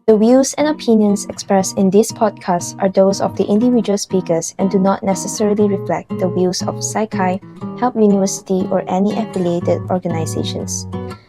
The views and opinions expressed in this podcast are those of the individual speakers and do not necessarily reflect the views of Saikai, Help University, or any affiliated organizations.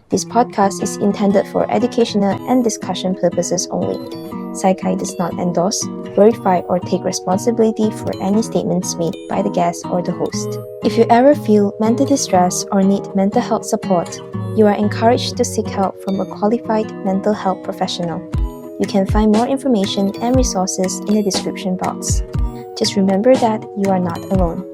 This podcast is intended for educational and discussion purposes only. Saikai does not endorse, verify, or take responsibility for any statements made by the guest or the host. If you ever feel mental distress or need mental health support, you are encouraged to seek help from a qualified mental health professional. You can find more information and resources in the description box. Just remember that you are not alone.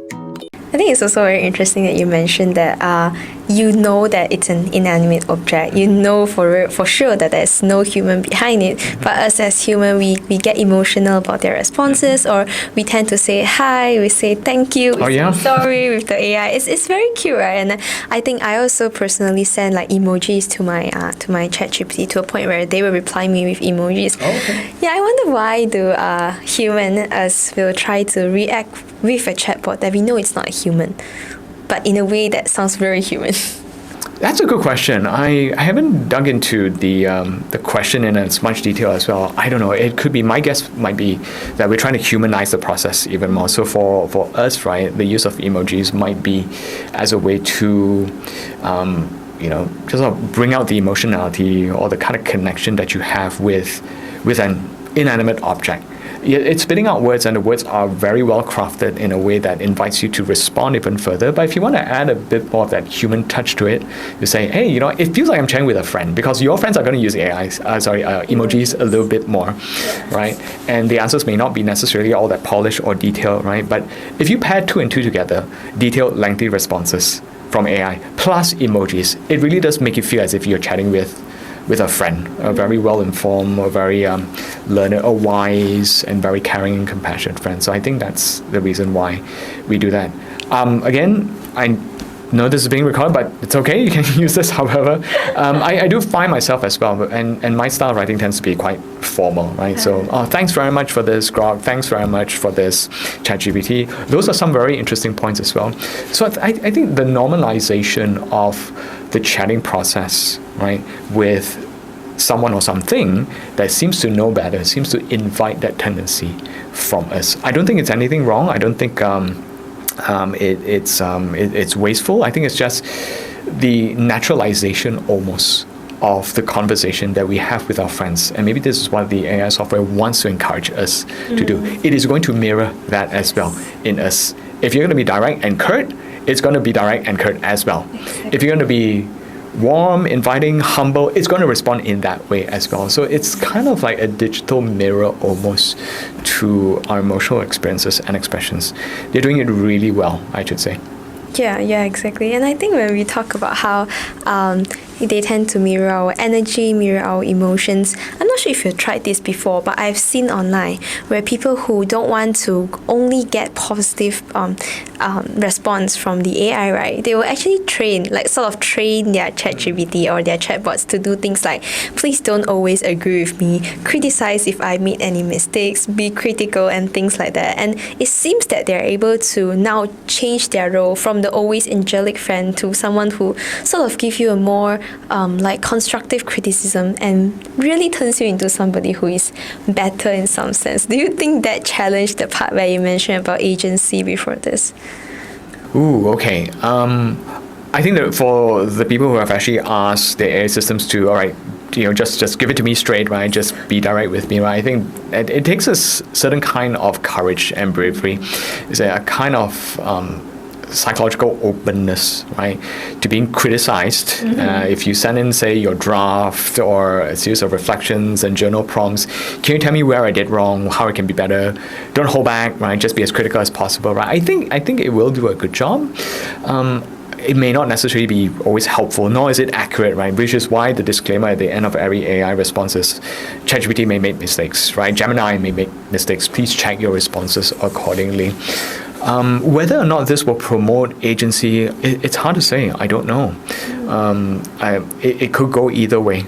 I think it's also very interesting that you mentioned that you know that it's an inanimate object. You know for sure that there's no human behind it. But us as human, we get emotional about their responses, or we tend to say hi, we say thank you, we say sorry with the AI. It's very cute, right? And I think I also personally send like emojis to my ChatGPT to a point where they will reply me with emojis. Oh, okay. Yeah, I wonder why do human us will try to react with a chatbot that we know it's not a human, but in a way that sounds very human. That's a good question. I haven't dug into the question in as much detail as well. I don't know. It could be, my guess might be that we're trying to humanize the process even more. So for us, right, the use of emojis might be as a way to just sort of bring out the emotionality or the kind of connection that you have with an inanimate object. It's spitting out words, and the words are very well crafted in a way that invites you to respond even further. But if you want to add a bit more of that human touch to it, you say, hey, it feels like I'm chatting with a friend, because your friends are going to use emojis a little bit more, right? And the answers may not be necessarily all that polished or detailed, right? But if you pair two and two together, detailed, lengthy responses from AI plus emojis, it really does make you feel as if you're chatting with a friend, a very well-informed, a very learned, a wise, and very caring and compassionate friend. So I think that's the reason why we do that. Again, I know this is being recorded, but it's okay. You can use this however. I do find myself as well, and my style of writing tends to be quite formal, right? So, thanks very much for this, Grok. Thanks very much for this, ChatGPT. Those are some very interesting points as well. So I think the normalization of the chatting process, right, with someone or something that seems to know better, seems to invite that tendency from us. I don't think it's anything wrong. I don't think it's wasteful. I think it's just the naturalization almost of the conversation that we have with our friends. And maybe this is what the AI software wants to encourage us to do. It is going to mirror that as well in us. If you're going to be direct and curt, it's going to be direct and curt as well. If you're going to be warm, inviting, humble, it's going to respond in that way as well. So it's kind of like a digital mirror almost to our emotional experiences and expressions. They're doing it really well, I should say. Yeah, exactly. And I think when we talk about how they tend to mirror our energy, mirror our emotions. I'm not sure if you've tried this before, but I've seen online where people who don't want to only get positive response from the AI, right? They will actually train their ChatGPT or their chatbots to do things like, please don't always agree with me, criticize if I made any mistakes, be critical, and things like that. And it seems that they're able to now change their role from the always angelic friend to someone who sort of give you a more constructive criticism and really turns you into somebody who is better in some sense. Do you think that challenged the part where you mentioned about agency before this? Ooh, okay. I think that for the people who have actually asked the AI systems to, all right, just give it to me straight, right? Just be direct with me, right? I think it takes a certain kind of courage and bravery. It's a kind of psychological openness, right, to being criticized. If you send in, say, your draft or a series of reflections and journal prompts, can you tell me where I did wrong, how it can be better? Don't hold back, right? Just be as critical as possible, right? I think it will do a good job. It may not necessarily be always helpful, nor is it accurate, right? Which is why the disclaimer at the end of every AI response is, ChatGPT may make mistakes, right? Gemini may make mistakes. Please check your responses accordingly. Whether or not this will promote agency, it's hard to say. I don't know. It could go either way,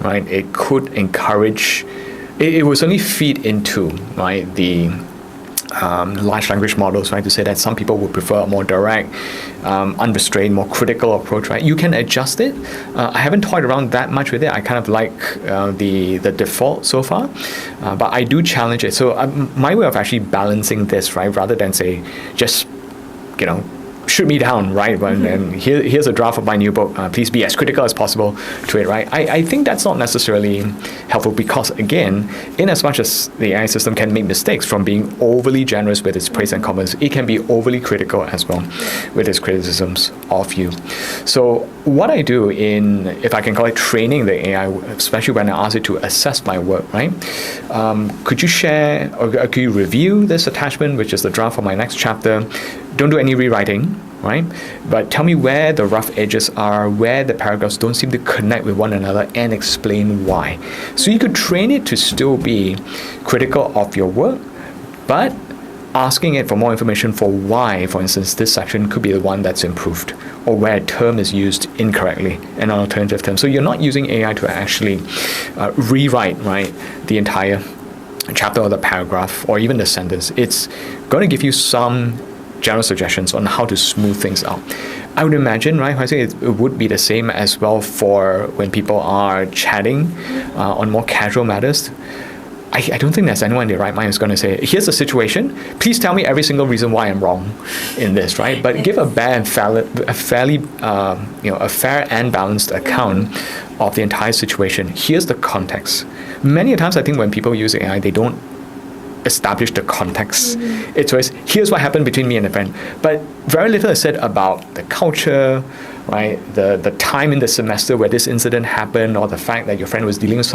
right? It could encourage. It will certainly feed into, right, the large language models, right, to say that some people would prefer a more direct, unrestrained, more critical approach, right? You can adjust it. I haven't toyed around that much with it. I kind of like the default so far, but I do challenge it. So my way of actually balancing this, right, rather than say just, shoot me down, right? And here's a draft of my new book. Please be as critical as possible to it, right? I think that's not necessarily helpful because, again, in as much as the AI system can make mistakes from being overly generous with its praise and comments, it can be overly critical as well with its criticisms of you. So what I do if I can call it training the AI, especially when I ask it to assess my work, right? Could you share or could you review this attachment, which is the draft for my next chapter? Don't do any rewriting, right? But tell me where the rough edges are, where the paragraphs don't seem to connect with one another, and explain why. So you could train it to still be critical of your work, but asking it for more information for why, for instance, this section could be the one that's improved, or where a term is used incorrectly, an alternative term. So you're not using AI to actually rewrite, right, the entire chapter or the paragraph, or even the sentence. It's going to give you some general suggestions on how to smooth things out. I would imagine, right, I think it would be the same as well for when people are chatting on more casual matters. I don't think there's anyone in their right mind who's going to say, here's the situation, please tell me every single reason why I'm wrong in this, right? But give a fair and balanced account of the entire situation. Here's the context. Many times I think when people use AI, they don't establish the context. It's always, here's what happened between me and a friend. But very little is said about the culture, right? The time in the semester where this incident happened, or the fact that your friend was dealing with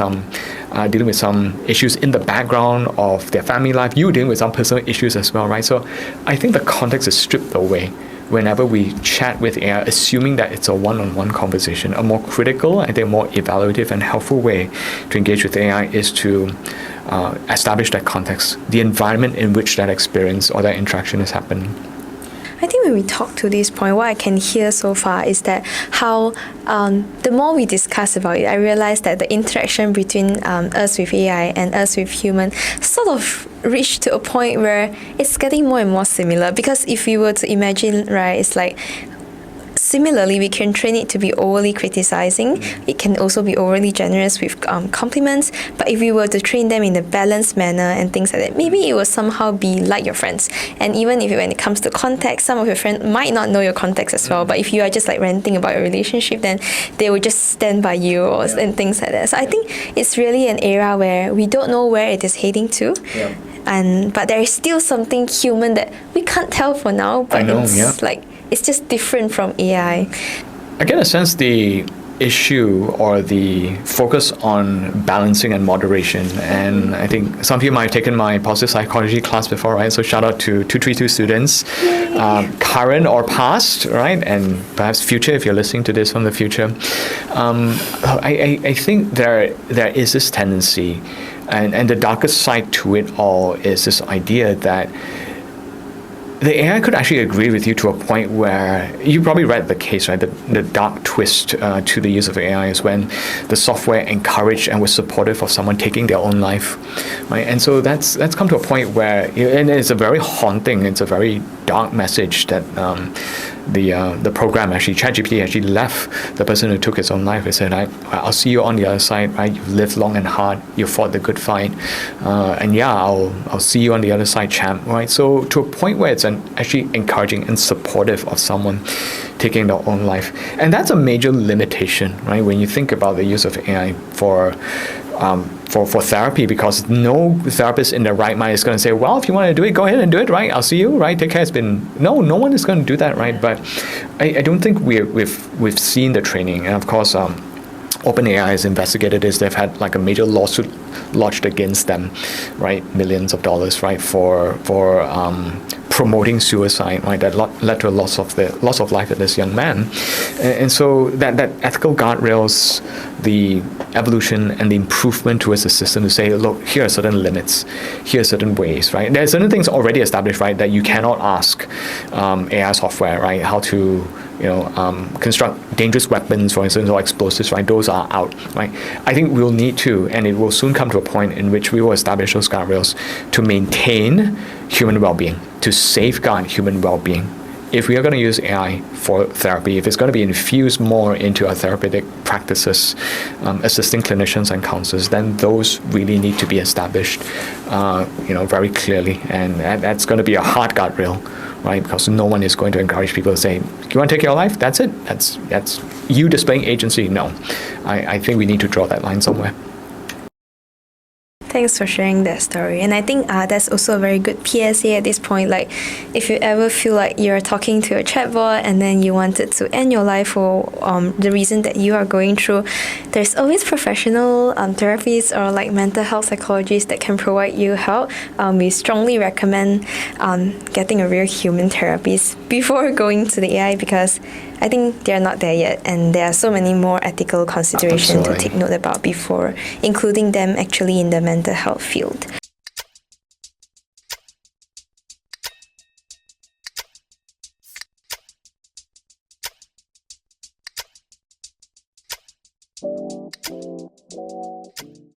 some issues in the background of their family life. You were dealing with some personal issues as well, right? So I think the context is stripped away whenever we chat with AI, assuming that it's a one-on-one conversation. A more critical, I think more evaluative and helpful way to engage with AI is to establish that context, the environment in which that experience or that interaction is happening. I think when we talk to this point, what I can hear so far is that how the more we discuss about it, I realize that the interaction between us with AI and us with human sort of reached to a point where it's getting more and more similar. Because if we were to imagine, right, it's like, similarly, we can train it to be overly criticizing. It can also be overly generous with compliments. But if we were to train them in a balanced manner and things like that, maybe it will somehow be like your friends. And even if when it comes to context, some of your friends might not know your context as well. But if you are just like ranting about your relationship, then they will just stand by you and things like that. So I think it's really an era where we don't know where it is heading to. But there is still something human that we can't tell for now. But it's just different from AI. I get a sense the issue or the focus on balancing and moderation, and I think some of you might have taken my positive psychology class before, right? So shout out to 232 students, current or past, right? And perhaps future if you're listening to this from the future. I think there is this tendency, and the darkest side to it all is this idea that the AI could actually agree with you to a point where you probably read the case, right? The dark twist to the use of AI is when the software encouraged and was supportive of someone taking their own life, right? And so that's come to a point where, and it's a very haunting, it's a very dark message that the program actually, ChatGPT actually left the person who took his own life. It said, I'll see you on the other side, right? You've lived long and hard, you fought the good fight, and I'll see you on the other side, champ, right? So to a point where it's actually encouraging and supportive of someone taking their own life. And that's a major limitation, right? When you think about the use of AI for therapy, because no therapist in their right mind is going to say, well, if you want to do it, go ahead and do it, right? I'll see you, right? Take care. No one is going to do that, right? But I don't think we've seen the training. And of course, OpenAI has investigated this. They've had like a major lawsuit lodged against them, right? Millions of dollars, right? For promoting suicide, right? That led to a loss of life of this young man. And so that ethical guardrails, the evolution and the improvement towards the system to say, look, here are certain limits, here are certain ways, right? There are certain things already established, right, that you cannot ask AI software, right, how to construct dangerous weapons, for instance, or explosives, right? Those are out, right? I think we'll need to, and it will soon come to a point in which we will establish those guardrails to maintain human well-being, to safeguard human well-being. If we are going to use AI for therapy, if it's going to be infused more into our therapeutic practices, assisting clinicians and counselors, then those really need to be established, very clearly, and that's going to be a hard guardrail, right? Because no one is going to encourage people to say, "You want to take your life? That's it. That's you displaying agency." No, I think we need to draw that line somewhere. Thanks for sharing that story. And I think that's also a very good PSA at this point. Like, if you ever feel like you're talking to a chatbot and then you wanted to end your life for the reason that you are going through, there's always professional therapists or like mental health psychologists that can provide you help. We strongly recommend getting a real human therapist before going to the AI, because I think they're not there yet, and there are so many more ethical considerations to take note about before including them actually in the mental health field.